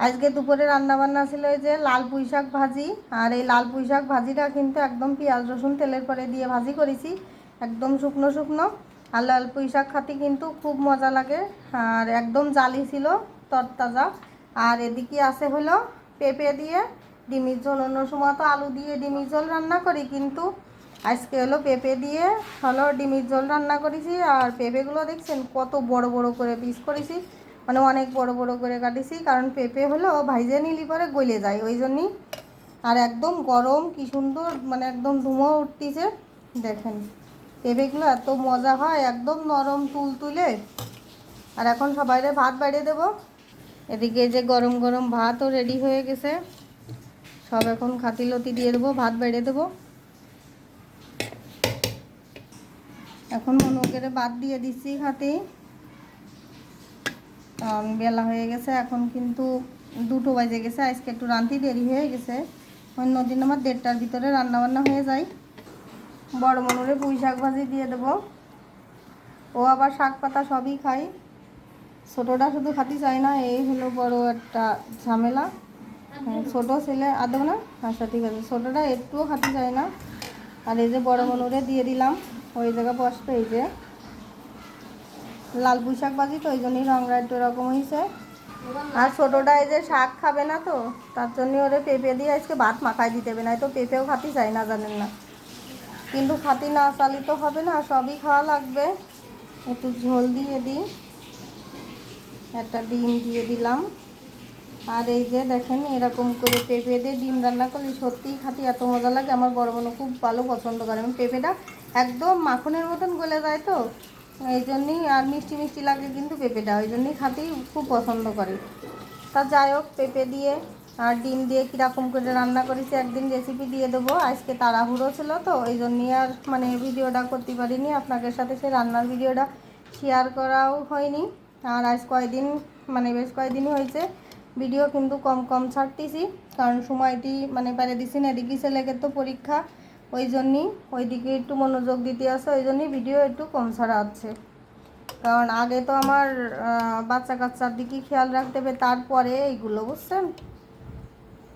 আজকে দুপুরে রান্নাবান্না ছিল এই যে লাল পুঁই শাক ভাজি। আর এই লাল পুঁই শাক ভাজিটা কিন্তু একদম পেঁয়াজ রসুন তেলের পরে দিয়ে ভাজি করেছি, একদম শুকনো শুকনো। আর লাল পুঁই শাক খাতে কিন্তু খুব মজা লাগে, আর একদম জালি ছিল, তরতাজা। আর এদিকে আছে হলো পেঁপে দিয়ে ডিমের ঝোল। অন্য সময় তো আলু দিয়ে ডিমের ঝোল রান্না করি, কিন্তু আজকে হলো পেঁপে দিয়ে হলো ডিমের ঝোল রান্না করেছি। আর পেঁপেগুলো দেখছেন কত বড় বড় করে পিস করেছি, মানে অনেক বড় বড় করে কাটেছি, কারণ পেঁপে হলো ভাইজে নিলি পরে গলে যায় ওই জন্যই। আর একদম গরম, কি সুন্দর, মানে একদম ধুমো উঠতেছে। দেখেন পেঁপেগুলো এত মজা হয়, একদম নরম তুল তুলে। আর এখন সবাইরে ভাত বাড়িয়ে দেবো। এদিকে যে গরম গরম ভাতও রেডি হয়ে গেছে, সব এখন খাতিলতি দিয়ে দেবো, ভাত বেড়ে দেবো। এখন মনোকেরে ভাত দিয়ে দিচ্ছি খাতে, কারণ বেলা হয়ে গেছে, এখন কিন্তু 2টো বাজে গেছে। আজকে একটু রান্তি দেরি হয়ে গেছে, অন্যদিন আমার 1:30টার ভিতরে রান্নাবান্না হয়ে যায়। বড় মনুরে পুঁই শাক ভাজি দিয়ে দেবো, ও আবার শাক পাতা সবই খাই। ছোটোটা শুধু খাতি চায় না, এই হলো বড় একটা ঝামেলা। ছোটো ছেলে আদৌ না, আচ্ছা ঠিক আছে, ছোটোটা একটুও খাতি চায় না। আর এই যে বড় মনুরে দিয়ে দিলাম, ওই জায়গা বসতো। এই যে লাল পুঁই শাক ভাজি তো ওই জন্যই রঙটা একটু এরকম হয়েছে। আর ছোটোটা এই যে শাক খাবে না, তো তার জন্য ওরে পেঁপে দিয়ে আজকে ভাত মাখাই দিতে হবে, না তো পেঁপেও খাতি চাই না, জানেন না। কিন্তু খাতি না চালি তো হবে না, সবই খাওয়া লাগবে। একটু ঝোল দিয়ে দিই, একটা ডিম দিয়ে দিলাম। আর এই যে দেখেন এরকম করে পেঁপে দিয়ে ডিম রান্না করলে সত্যিই খাতি এত মজা লাগে। আমার বড় বোনও খুব ভালো পছন্দ করে, এবং পেঁপেটা একদম মাখনের মতন গলে যায় তো এই জন্যই। আর মিষ্টি মিষ্টি লাগে কিন্তু পেঁপেটা, ওই জন্যই খাতি খুব পছন্দ করে। তা যাই হোক, পেঁপে দিয়ে আর ডিম দিয়ে কীরকম করে রান্না করেছি একদিন রেসিপি দিয়ে দেবো। আজকে তাড়াহুড়ো ছিল তো ওই জন্যই আর মানে ভিডিওটা করতে পারিনি, আপনাদের সাথে সেই রান্নার ভিডিওটা শেয়ার করাও হয়নি। আর আজ কয়দিন, মানে বেশ কয়েকদিনই হয়েছে ভিডিও কিন্তু কম কম ছাড়তেছি, কারণ সময়টি মানে পারে দিছি না। এদিকে ছেলেকে তো পরীক্ষা, ওই জন্যই ওইদিকে একটু মনোযোগ দিতে আসে, ওই জন্যই ভিডিও একটু কম ছাড়া হচ্ছে। কারণ আগে তো আমার বাচ্চা কাচ্চার দিকে খেয়াল রাখতে হবে, তারপরে এইগুলো, বুঝছেন।